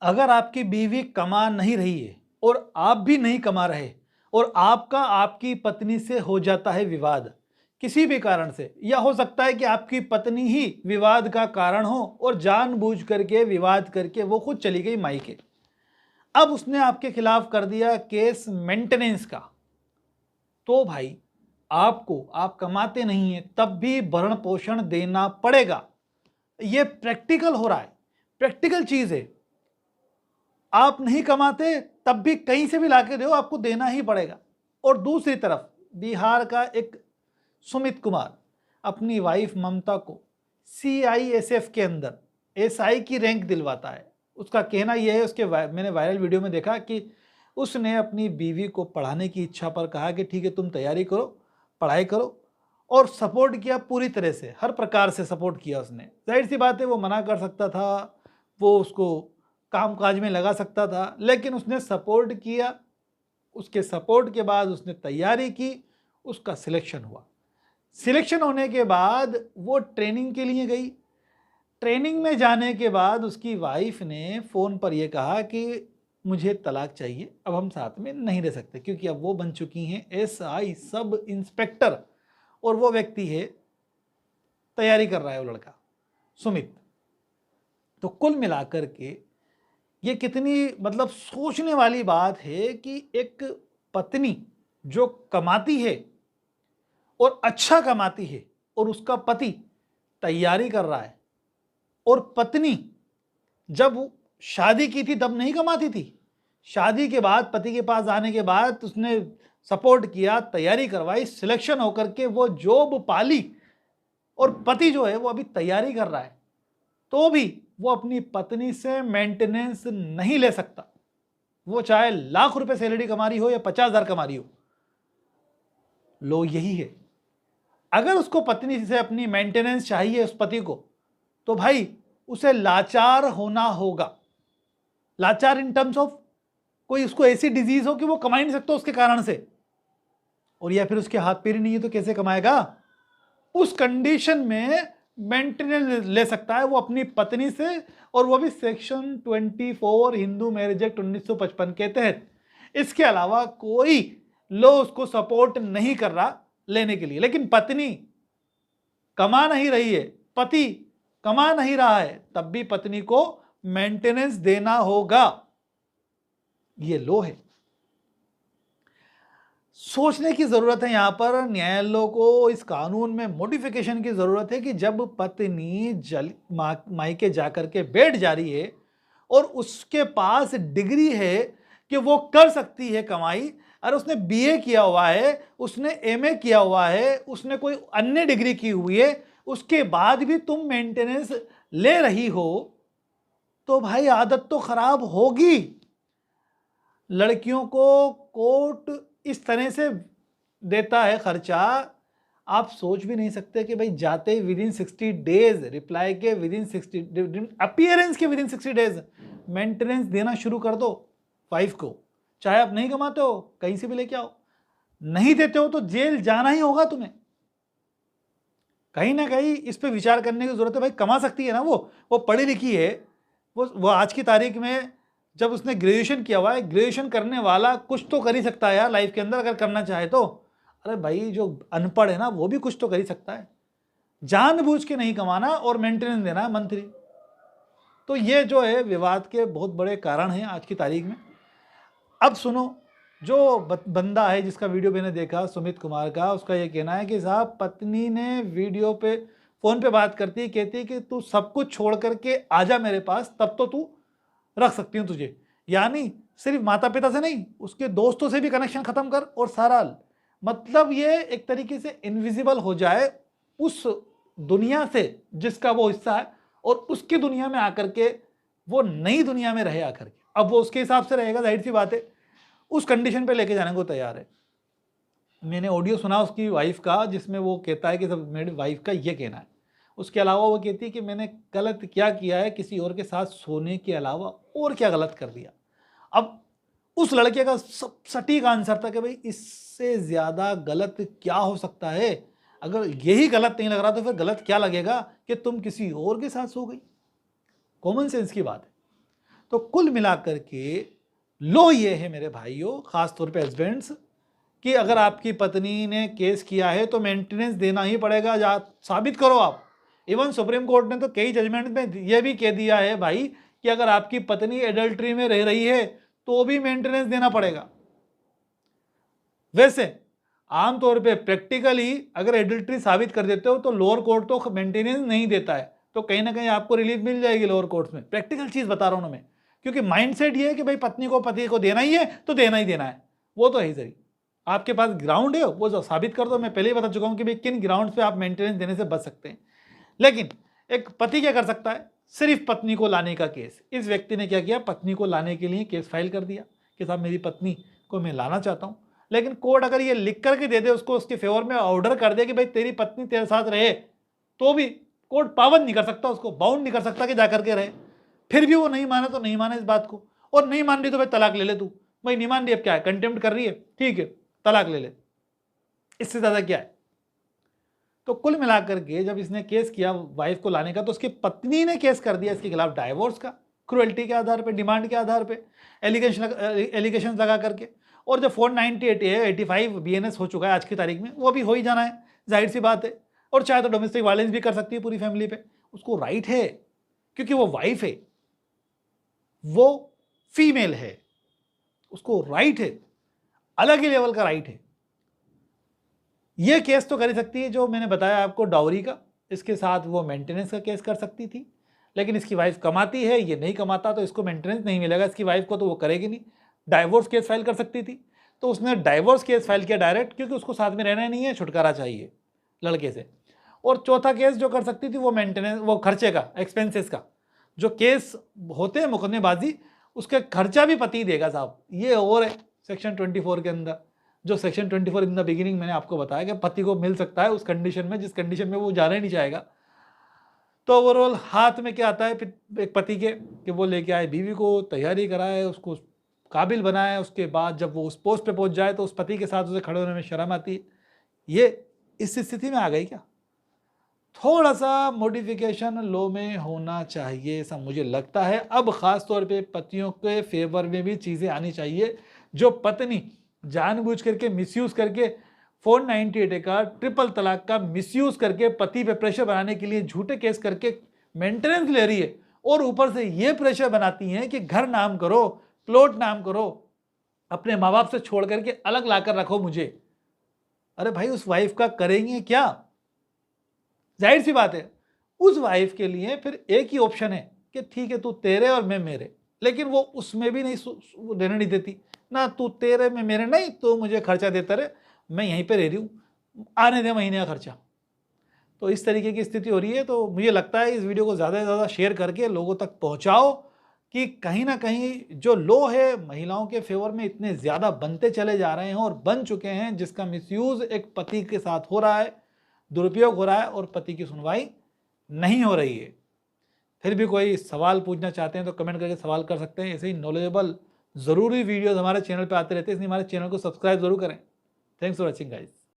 अगर आपकी बीवी कमा नहीं रही है और आप भी नहीं कमा रहे और आपका आपकी पत्नी से हो जाता है विवाद किसी भी कारण से, या हो सकता है कि आपकी पत्नी ही विवाद का कारण हो और जानबूझ करके विवाद करके वो खुद चली गई मायके। अब उसने आपके खिलाफ कर दिया केस मेंटेनेंस का, तो भाई आपको, आप कमाते नहीं है तब भी भरण पोषण देना पड़ेगा। ये प्रैक्टिकल हो रहा है, प्रैक्टिकल चीज है। आप नहीं कमाते तब भी कहीं से भी लाके दो, आपको देना ही पड़ेगा। और दूसरी तरफ बिहार का एक सुमित कुमार अपनी वाइफ ममता को CISF के अंदर SI की रैंक दिलवाता है। उसका कहना यह है, मैंने वायरल वीडियो में देखा कि उसने अपनी बीवी को पढ़ाने की इच्छा पर कहा कि ठीक है तुम तैयारी करो, पढ़ाई करो, और सपोर्ट किया पूरी तरह से, हर प्रकार से सपोर्ट किया उसने। जाहिर सी बात है वो मना कर सकता था, वो उसको काम काज में लगा सकता था, लेकिन उसने सपोर्ट किया। उसके सपोर्ट के बाद उसने तैयारी की, उसका सिलेक्शन हुआ। सिलेक्शन होने के बाद वो ट्रेनिंग के लिए गई। ट्रेनिंग में जाने के बाद उसकी वाइफ ने फ़ोन पर यह कहा कि मुझे तलाक चाहिए, अब हम साथ में नहीं रह सकते, क्योंकि अब वो बन चुकी हैं SI सब इंस्पेक्टर, और वो व्यक्ति है, तैयारी कर रहा है वो लड़का सुमित। तो कुल मिलाकर के ये कितनी मतलब सोचने वाली बात है कि एक पत्नी जो कमाती है और अच्छा कमाती है और उसका पति तैयारी कर रहा है, और पत्नी जब शादी की थी तब नहीं कमाती थी, शादी के बाद पति के पास आने के बाद उसने सपोर्ट किया, तैयारी करवाई, सिलेक्शन होकर के वो जॉब पाली, और पति जो है वो अभी तैयारी कर रहा है, तो भी वो अपनी पत्नी से मेंटेनेंस नहीं ले सकता। वो चाहे लाख रुपए सैलरी कमा रही हो या 50,000 कमा रही हो। लो यही है, अगर उसको पत्नी से अपनी मेंटेनेंस चाहिए उस पति को, तो भाई उसे लाचार होना होगा। लाचार इन टर्म्स ऑफ कोई उसको ऐसी डिजीज हो कि वो कमा ही नहीं सकता उसके कारण से, और या फिर उसके हाथ पैर नहीं है तो कैसे कमाएगा। उस कंडीशन में मेंटेनेंस ले सकता है वो अपनी पत्नी से, और वो भी सेक्शन 24 हिंदू मैरिज एक्ट 1955 के तहत। इसके अलावा कोई लो उसको सपोर्ट नहीं कर रहा लेने के लिए। लेकिन पत्नी कमा नहीं रही है, पति कमा नहीं रहा है, तब भी पत्नी को मेंटेनेंस देना होगा। ये लो है। सोचने की जरूरत है यहां पर न्यायालयों को, इस कानून में मॉडिफिकेशन की जरूरत है कि जब पत्नी मायके जाकर के बैठ जा रही है और उसके पास डिग्री है कि वो कर सकती है कमाई, अरे उसने BA किया हुआ है, उसने MA किया हुआ है, उसने कोई अन्य डिग्री की हुई है, उसके बाद भी तुम मेंटेनेंस ले रही हो, तो भाई आदत तो खराब होगी। लड़कियों को कोर्ट इस तरह से देता है खर्चा, आप सोच भी नहीं सकते कि भाई जाते ही विदिन 60 डेज, रिप्लाई के विदिन 60, अपीयरेंस के विदिन 60 डेज मेंटेनेंस देना शुरू कर दो वाइफ को। चाहे आप नहीं कमाते हो, कहीं से भी लेके आओ, नहीं देते हो तो जेल जाना ही होगा तुम्हें। कहीं ना कहीं इस पे विचार करने की जरूरत है। भाई कमा सकती है ना, वो पढ़ी लिखी है, वो आज की तारीख में जब उसने ग्रेजुएशन किया हुआ है, ग्रेजुएशन करने वाला कुछ तो कर ही सकता है यार लाइफ के अंदर, अगर करना चाहे तो। अरे भाई जो अनपढ़ है ना वो भी कुछ तो कर ही सकता है। जानबूझ के नहीं कमाना और मेंटेनेंस देना है मंथली। तो ये जो है विवाद के बहुत बड़े कारण हैं आज की तारीख में। अब सुनो, जो बंदा है जिसका वीडियो मैंने देखा सुमित कुमार का, उसका ये कहना है कि साहब पत्नी ने वीडियो पे फोन पे बात करती, कहती कि तू सब कुछ छोड़ करके आजा मेरे पास, तब तो तू रख सकती हूँ तुझे। यानी सिर्फ माता पिता से नहीं, उसके दोस्तों से भी कनेक्शन खत्म कर, और सारा मतलब ये एक तरीके से इनविजिबल हो जाए उस दुनिया से जिसका वो हिस्सा है, और उसकी दुनिया में आकर के वो नई दुनिया में रहे आकर के। अब वो उसके हिसाब से रहेगा, जाहिर सी बात है, उस कंडीशन पे लेके जाने को तैयार है। मैंने ऑडियो सुना उसकी वाइफ का, जिसमें वो कहता है कि सब मेरी वाइफ का ये कहना है। उसके अलावा वो कहती है कि मैंने गलत क्या किया है, किसी और के साथ सोने के अलावा और क्या गलत कर दिया। अब उस लड़के का सब सटीक आंसर था कि भाई इससे ज़्यादा गलत क्या हो सकता है। अगर यही गलत नहीं लग रहा तो फिर गलत क्या लगेगा कि तुम किसी और के साथ सो गई। कॉमन सेंस की बात है। तो कुल मिलाकर के लो ये है मेरे भाइयों, खास तौर पे हस्बैंड्स, कि अगर आपकी पत्नी ने केस किया है तो मेंटेनेंस देना ही पड़ेगा, साबित करो आप। इवन सुप्रीम कोर्ट ने तो कई जजमेंट में यह भी कह दिया है भाई कि अगर आपकी पत्नी एडल्ट्री में रह रही है तो भी मेंटेनेंस देना पड़ेगा। वैसे आमतौर पे प्रैक्टिकली अगर एडल्ट्री साबित कर देते हो तो लोअर कोर्ट तो मेंटेनेंस नहीं देता है, तो कहीं ना कहीं आपको रिलीफ मिल जाएगी लोअर कोर्ट में। प्रैक्टिकल चीज बता रहा हूं ना मैं, क्योंकि माइंडसेट ये है कि भाई पत्नी को पति को देना ही है तो देना ही देना है, वो तो है सही। आपके पास ग्राउंड है वो जो साबित कर दो। मैं पहले ही बता चुका हूं कि भाई किन ग्राउंड पे आप मेंटेनेंस देने से बच सकते हैं। लेकिन एक पति क्या कर सकता है, सिर्फ पत्नी को लाने का केस। इस व्यक्ति ने क्या किया, पत्नी को लाने के लिए केस फाइल कर दिया कि साहब मेरी पत्नी को मैं लाना चाहता हूं। लेकिन कोर्ट अगर ये लिख करके दे दे उसको, उसके फेवर में ऑर्डर कर दे कि भाई तेरी पत्नी तेरे साथ रहे, तो भी कोर्ट पाबंद नहीं कर सकता, उसको बाउंड नहीं कर सकता कि जाकर के रहे। फिर भी वो नहीं माने तो नहीं माने इस बात को, और नहीं मान रही तो भाई तलाक ले ले तू। भाई नहीं मान रही, अब क्या है, कंटेम्प्ट कर रही है, ठीक है तलाक ले ले, इससे ज्यादा क्या है। तो कुल मिलाकर के जब इसने केस किया वाइफ को लाने का, तो उसकी पत्नी ने केस कर दिया इसके खिलाफ डाइवोर्स का, क्रुएल्टी के आधार पे, डिमांड के आधार पे, एलिगेशन लगा करके। और जो 498 है, 85 BNS हो चुका है आज की तारीख में, वो भी हो ही जाना है, जाहिर सी बात है। और चाहे तो डोमेस्टिक वायलेंस भी कर सकती है पूरी फैमिली पे, उसको राइट है, क्योंकि वो वाइफ है, वो फीमेल है, उसको राइट है, अलग ही लेवल का राइट है। ये केस तो कर ही सकती है जो मैंने बताया आपको डाउरी का, इसके साथ वो मेंटेनेंस का केस कर सकती थी। लेकिन इसकी वाइफ कमाती है, ये नहीं कमाता, तो इसको मेंटेनेंस नहीं मिलेगा इसकी वाइफ को, तो वो करेगी नहीं। डाइवोर्स केस फाइल कर सकती थी, तो उसने डाइवोर्स केस फाइल किया डायरेक्ट, क्योंकि उसको साथ में रहना नहीं है, छुटकारा चाहिए लड़के से। और चौथा केस जो कर सकती थी वो मेंटेनेंस, वो खर्चे का, एक्सपेंसेस का, जो केस होते हैं मुकदमेबाजी, उसका खर्चा भी पति देगा साहब। ये और है सेक्शन 24 के अंदर, जो सेक्शन 24 इन द बिगिनिंग मैंने आपको बताया कि पति को मिल सकता है उस कंडीशन में जिस कंडीशन में वो जाना ही नहीं चाहेगा। तो ओवरऑल हाथ में क्या आता है एक पति के, कि वो लेके आए बीवी को, तैयारी कराए, उसको काबिल बनाए, उसके बाद जब वो उस पोस्ट पे पहुंच जाए तो उस पति के साथ उसे खड़े होने में शर्म आती है। ये इस स्थिति में आ गई क्या? थोड़ा सा मॉडिफिकेशन लॉ में होना चाहिए ऐसा मुझे लगता है। अब खास तौर पे पतियों के फेवर में भी चीज़ें आनी चाहिए। जो पत्नी जानबूझ करके मिसयूज करके 498 का, ट्रिपल तलाक का मिसयूज करके पति पे प्रेशर बनाने के लिए झूठे केस करके मेंटेनेंस ले रही है, और ऊपर से ये प्रेशर बनाती हैं कि घर नाम करो, प्लॉट नाम करो, अपने माँ बाप से छोड़ करके अलग लाकर रखो मुझे। अरे भाई उस वाइफ का करेंगे क्या? जाहिर सी बात है उस वाइफ के लिए फिर एक ही ऑप्शन है कि ठीक है तू तेरे और मैं मेरे, लेकिन वो उसमें भी नहीं रहने नहीं देती ना, तू तेरे में मेरे नहीं, तो मुझे खर्चा देता रहे, मैं यहीं पे रह रही हूँ, आने दे महीने का खर्चा। तो इस तरीके की स्थिति हो रही है। तो मुझे लगता है इस वीडियो को ज़्यादा से ज़्यादा शेयर करके लोगों तक पहुँचाओ कि कहीं ना कहीं जो लॉ है महिलाओं के फेवर में इतने ज़्यादा बनते चले जा रहे हैं और बन चुके हैं, जिसका मिसयूज़ एक पति के साथ हो रहा है, दुरुपयोग हो रहा है, और पति की सुनवाई नहीं हो रही है। फिर भी कोई सवाल पूछना चाहते हैं तो कमेंट करके सवाल कर सकते हैं। ऐसे ही नॉलेजेबल ज़रूरी वीडियोज़ हमारे चैनल पे आते रहते हैं, इसलिए हमारे चैनल को सब्सक्राइब जरूर करें। Thanks for watching guys.